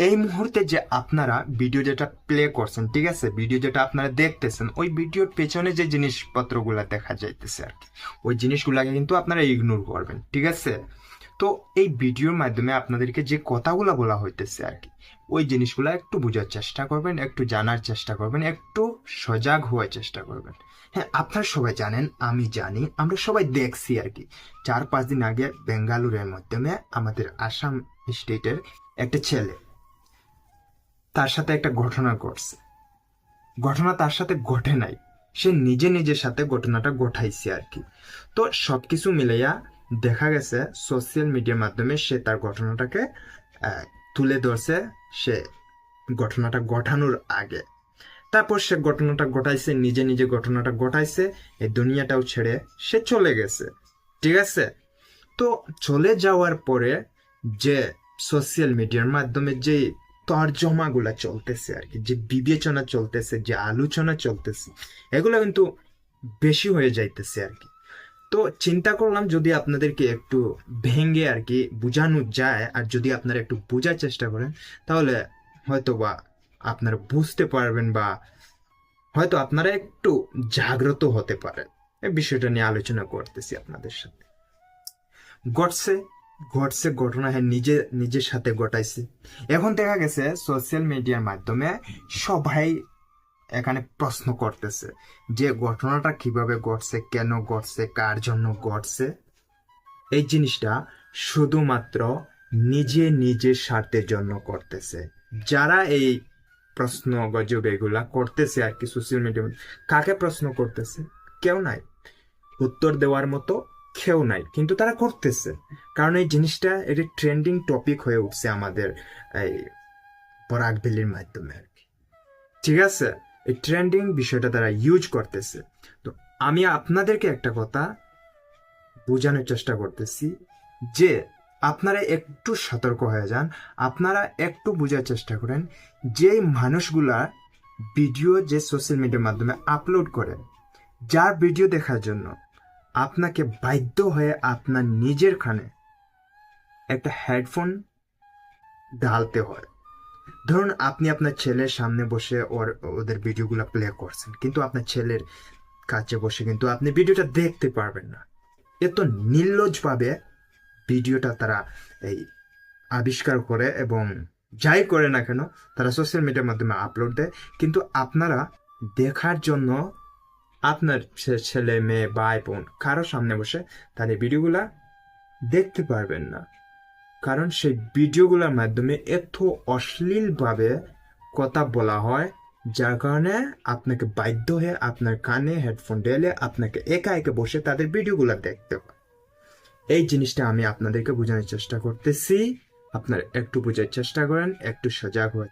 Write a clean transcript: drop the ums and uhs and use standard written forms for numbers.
এই মুহূর্তে যে আপনারা ভিডিও যেটা প্লে করছেন, ঠিক আছে, ভিডিও যেটা আপনারা দেখতেছেন, ওই ভিডিওর পেছনে যে জিনিসপত্রগুলা দেখা যাইতেছে আর কি, ওই জিনিসগুলাকে কিন্তু আপনারা ইগনোর করবেন, ঠিক আছে। তো এই ভিডিওর মাধ্যমে আপনাদেরকে যে কথাগুলো বলা হইতেছে আর কি, ওই জিনিসগুলো একটু বোঝার চেষ্টা করবেন, একটু জানার চেষ্টা করবেন, একটু সজাগ হওয়ার চেষ্টা করবেন। হ্যাঁ, আপনারা সবাই জানেন, আমি জানি, আমরা সবাই দেখছি আর কি, 4-5 দিন আগে বেঙ্গালুরের মাধ্যমে আমাদের আসাম স্টেটের একটা ছেলে, তার সাথে একটা ঘটনা ঘটছে। ঘটনা তার সাথে ঘটে নাই, সে নিজে নিজের সাথে ঘটনাটা ঘটাইছে আর কি। তো সবকিছু মিলাইয়া দেখা গেছে সোশ্যাল মিডিয়ার মাধ্যমে সে তার ঘটনাটাকে আহ, তুলে ধরছে, সে ঘটনাটা ঘটানোর আগে। তারপর সে ঘটনাটা ঘটাইছে, নিজে নিজে ঘটনাটা ঘটাইছে, এই দুনিয়াটাও ছেড়ে সে চলে গেছে, ঠিক আছে। তো চলে যাওয়ার পরে যে সোশ্যাল মিডিয়ার মাধ্যমে যে তর্জমাগুলা চলতেছে আর কি, যে বিবেচনা চলতেছে, যে আলোচনা চলতেছে, এগুলো কিন্তু বেশি হয়ে যাইতেছে আর কি। তো চিন্তা করলাম যদি আপনাদেরকে একটু ভেঙে আর কি বোঝানো যায়, আর যদি আপনারা একটু বোঝার চেষ্টা করেন, তাহলে হয়তো বা আপনারা বুঝতে পারবেন, বা হয়তো আপনারা একটু জাগ্রত হতে পারেন। এই বিষয়টা নিয়ে আলোচনা করতেছি আপনাদের সাথে। ঘটছে ঘটছে ঘটনা, হ্যাঁ, নিজের সাথে ঘটাইছে। এখন দেখা গেছে সোশ্যাল মিডিয়ার মাধ্যমে সবাই এখানে প্রশ্ন করতেছে যে ঘটনাটা কিভাবে ঘটছে, কেন ঘটছে, কার জন্য ঘটছে। এই জিনিসটা শুধুমাত্র নিজের স্বার্থের জন্য করতেছে যারা এই প্রশ্ন গজব এগুলা করতেছে আর কি সোশ্যাল মিডিয়া। কাকে প্রশ্ন করতেছে? কেউ নাই, উত্তর দেওয়ার মতো কেউ নাই, কিন্তু তারা করতেছে। কারণ এই জিনিসটা এটা ট্রেন্ডিং টপিক হয়ে উঠছে আমাদের এই পরাগ ভ্যালির মাধ্যমে আর কি, ঠিক আছে। এই ট্রেন্ডিং বিষয়টা তারা ইউজ করতেছে। তো আমি আপনাদেরকে একটা কথা বোঝানোর চেষ্টা করতেছি যে আপনারা একটু সতর্ক হয়ে যান, আপনারা একটু বোঝার চেষ্টা করেন যে মানুষগুলা ভিডিও যে সোশ্যাল মিডিয়ার মাধ্যমে আপলোড করে, যার ভিডিও দেখার জন্য আপনাকে বাধ্য হয়ে আপনার নিজের কানে একটা হেডফোন ঢালতে হয়। ধরুন আপনি আপনার ছেলের সামনে বসে ওদের ভিডিওগুলো প্লে করছেন, কিন্তু আপনার ছেলের কাছে বসে কিন্তু আপনি ভিডিওটা দেখতে পারবেন না। এত নির্লজ্জভাবে ভিডিওটা তারা এই আবিষ্কার করে, এবং যাই করে না কেন তারা সোশ্যাল মিডিয়ার মাধ্যমে আপলোড দেয়, কিন্তু আপনারা দেখার জন্য আপনার ছেলে মেয়ে ভাই বোন কারো সামনে বসে তাদের ভিডিওগুলা দেখতে পারবেন না। কারণ সেই ভিডিওগুলোর মাধ্যমে এত অশ্লীলভাবে কথা বলা হয়, যার কারণে আপনাকে বাধ্য হয়ে আপনার কানে হেডফোন ঢেলে আপনাকে একা একা বসে তাদের ভিডিওগুলো দেখতে হয়। এই জিনিসটা আমি আপনাদেরকে বোঝানোর চেষ্টা করতেছি, আপনারা একটু বোঝার চেষ্টা করেন, একটু সজাগ হয়ে